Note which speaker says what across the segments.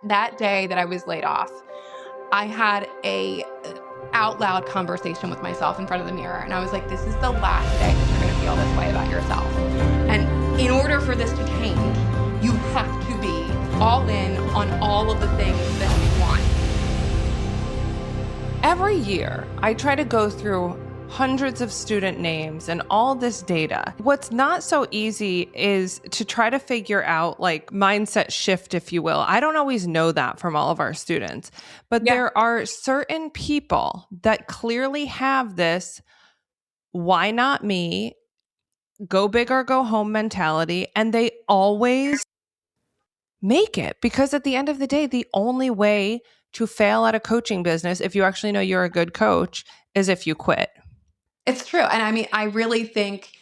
Speaker 1: That day that I was laid off, I had a out loud conversation with myself in front of the mirror. And I was like, this is the last day that you're going to feel this way about yourself. And in order for this to change, you have to be all in on all of the things that you want.
Speaker 2: Every year, I try to go through hundreds of student names and all this data. What's not so easy is to try to figure out like mindset shift, if you will. I don't always know that from all of our students, but there are certain people that clearly have this why not me, go big or go home mentality, and they always make it, because at the end of the day, the only way to fail at a coaching business, if you actually know you're a good coach, is if you quit.
Speaker 1: It's true. And I mean, I really think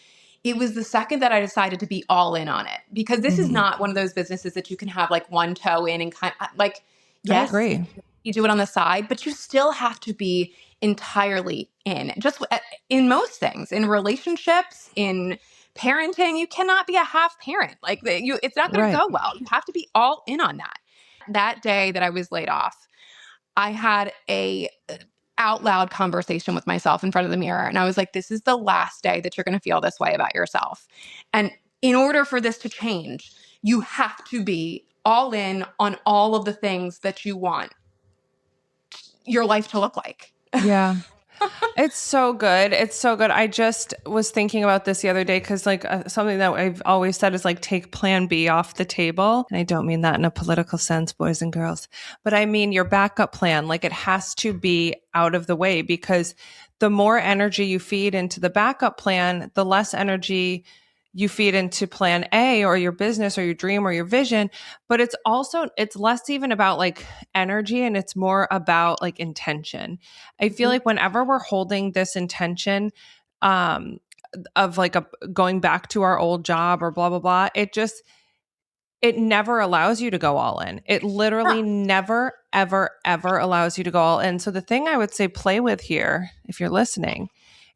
Speaker 1: it was the second that I decided to be all in on it, because this is not one of those businesses that you can have like one toe in and kind of like, yes,
Speaker 2: I agree.
Speaker 1: You do it on the side, but you still have to be entirely in. Just in most things, in relationships, in parenting, you cannot be a half parent. Like it's not going to go well. You have to be all in on that. That day that I was laid off, I had a out loud conversation with myself in front of the mirror. And I was like, this is the last day that you're going to feel this way about yourself. And in order for this to change, you have to be all in on all of the things that you want your life to look like.
Speaker 2: Yeah. It's so good. It's so good. I just was thinking about this the other day because like something that I've always said is like take plan B off the table. And I don't mean that in a political sense, boys and girls, but I mean your backup plan. Like it has to be out of the way, because the more energy you feed into the backup plan, the less energy you feed into plan A or your business or your dream or your vision. But it's less even about like energy, and it's more about like intention. I feel like whenever we're holding this intention of like going back to our old job or blah, blah, blah, it never allows you to go all in. It literally never, ever, ever allows you to go all in. So the thing I would say play with here, if you're listening,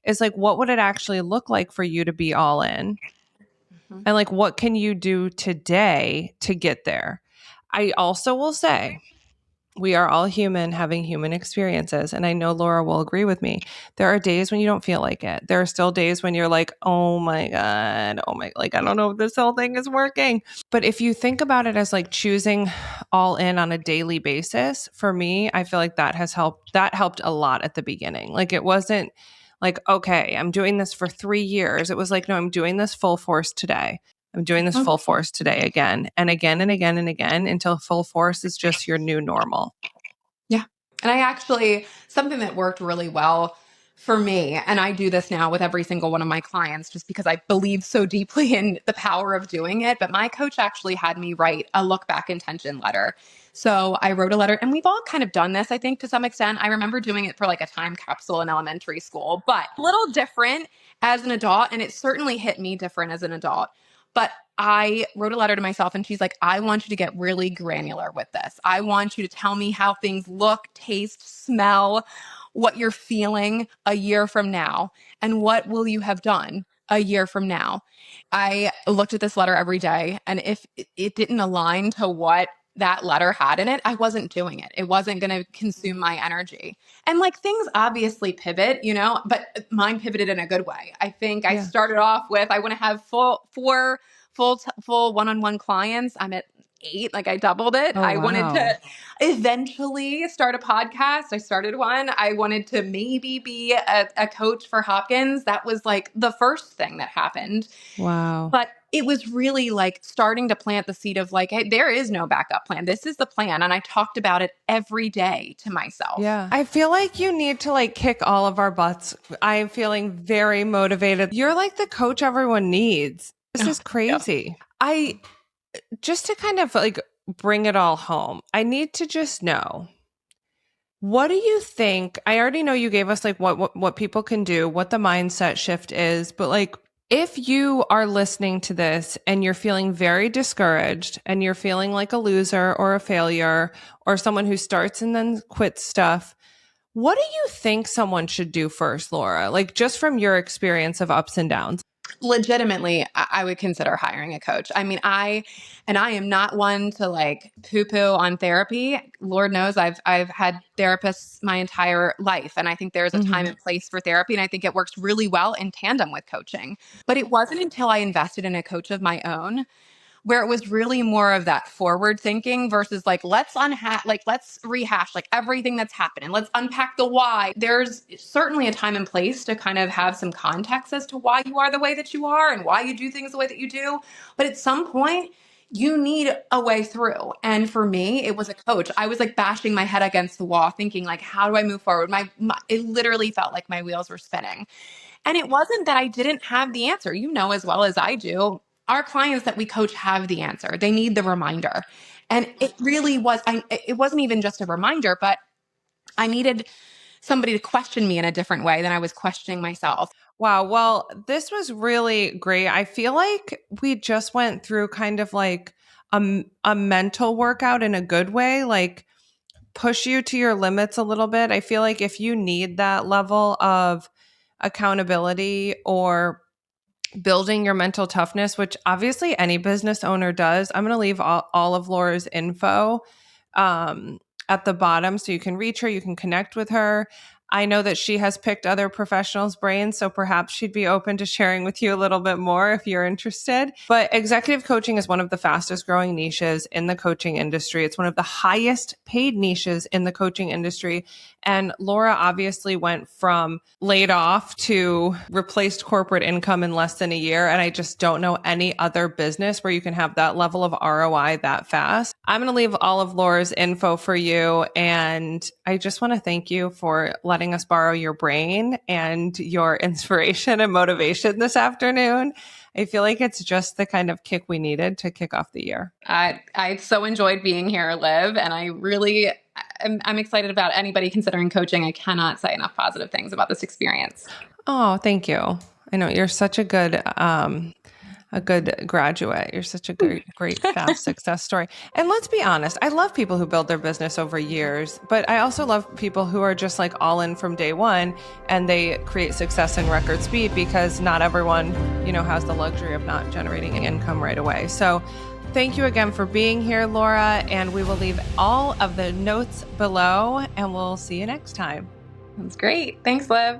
Speaker 2: is like, what would it actually look like for you to be all in? And like, what can you do today to get there? I also will say, we are all human having human experiences. And I know Laura will agree with me. There are days when you don't feel like it. There are still days when you're like, oh my God, like, I don't know if this whole thing is working. But if you think about it as like choosing all in on a daily basis, for me, I feel like that helped a lot at the beginning. Like it wasn't like, okay, I'm doing this for 3 years. It was like, no, I'm doing this full force today. I'm doing this full force today again and again and again and again until full force is just your new normal.
Speaker 1: Yeah. And something that worked really well for me, and I do this now with every single one of my clients just because I believe so deeply in the power of doing it. But my coach actually had me write a look back intention letter. So I wrote a letter, and we've all kind of done this, I think, to some extent. I remember doing it for like a time capsule in elementary school, but a little different as an adult. And it certainly hit me different as an adult. But I wrote a letter to myself, and she's like, I want you to get really granular with this. I want you to tell me how things look, taste, smell, what you're feeling a year from now, and what will you have done a year from now. I looked at this letter every day, and if it didn't align to what that letter had in it, I wasn't doing it. It wasn't going to consume my energy. And like things obviously pivot, but mine pivoted in a good way. I think I started off with, I want to have full one-on-one clients. I'm at 8, like I doubled it. I wanted to eventually start a podcast. I started one. I wanted to maybe be a coach for Hopkins. That was like the first thing that happened.
Speaker 2: Wow.
Speaker 1: But it was really like starting to plant the seed of like, hey, there is no backup plan. This is the plan. And I talked about it every day to myself.
Speaker 2: Yeah. I feel like you need to like kick all of our butts. I am feeling very motivated. You're like the coach everyone needs. This is crazy. Just to kind of like bring it all home, I need to just know, what do you think? I already know you gave us like what people can do, what the mindset shift is, but like, if you are listening to this and you're feeling very discouraged and you're feeling like a loser or a failure or someone who starts and then quits stuff, what do you think someone should do first, Laura? Like just from your experience of ups and downs.
Speaker 1: Legitimately, I would consider hiring a coach. I mean, I am not one to like poo-poo on therapy. Lord knows I've had therapists my entire life, and I think there's a time
Speaker 2: Mm-hmm.
Speaker 1: and place for therapy, and I think it works really well in tandem with coaching. But it wasn't until I invested in a coach of my own where it was really more of that forward thinking versus like let's rehash like everything that's happened and let's unpack the why. There's certainly a time and place to kind of have some context as to why you are the way that you are and why you do things the way that you do, but at some point you need a way through. And for me, it was a coach. I was like bashing my head against the wall thinking like, how do I move forward? My it literally felt like my wheels were spinning. And it wasn't that I didn't have the answer. You know as well as I do, our clients that we coach have the answer. They need the reminder. And it really was, it wasn't even just a reminder, but I needed somebody to question me in a different way than I was questioning myself.
Speaker 2: Wow. Well, this was really great. I feel like we just went through kind of like a mental workout in a good way, like push you to your limits a little bit. I feel like if you need that level of accountability or building your mental toughness, which obviously any business owner does, I'm going to leave all of Laura's info um, at the bottom so you can reach her, you can connect with her. I know that she has picked other professionals' brains, so perhaps she'd be open to sharing with you a little bit more if you're interested. But executive coaching is one of the fastest growing niches in the coaching industry. It's one of the highest paid niches in the coaching industry. And Laura obviously went from laid off to replaced corporate income in less than a year. And I just don't know any other business where you can have that level of ROI that fast. I'm going to leave all of Laura's info for you. And I just want to thank you for letting us borrow your brain and your inspiration and motivation this afternoon. I feel like it's just the kind of kick we needed to kick off the year.
Speaker 1: I so enjoyed being here, Liv, and I'm excited about anybody considering coaching. I cannot say enough positive things about this experience.
Speaker 2: Oh, thank you. I know you're such a good graduate. You're such a great fast success story. And let's be honest, I love people who build their business over years, but I also love people who are just like all in from day one and they create success in record speed because not everyone, has the luxury of not generating income right away. So thank you again for being here, Laura, and we will leave all of the notes below and we'll see you next time.
Speaker 1: That's great. Thanks, Liv.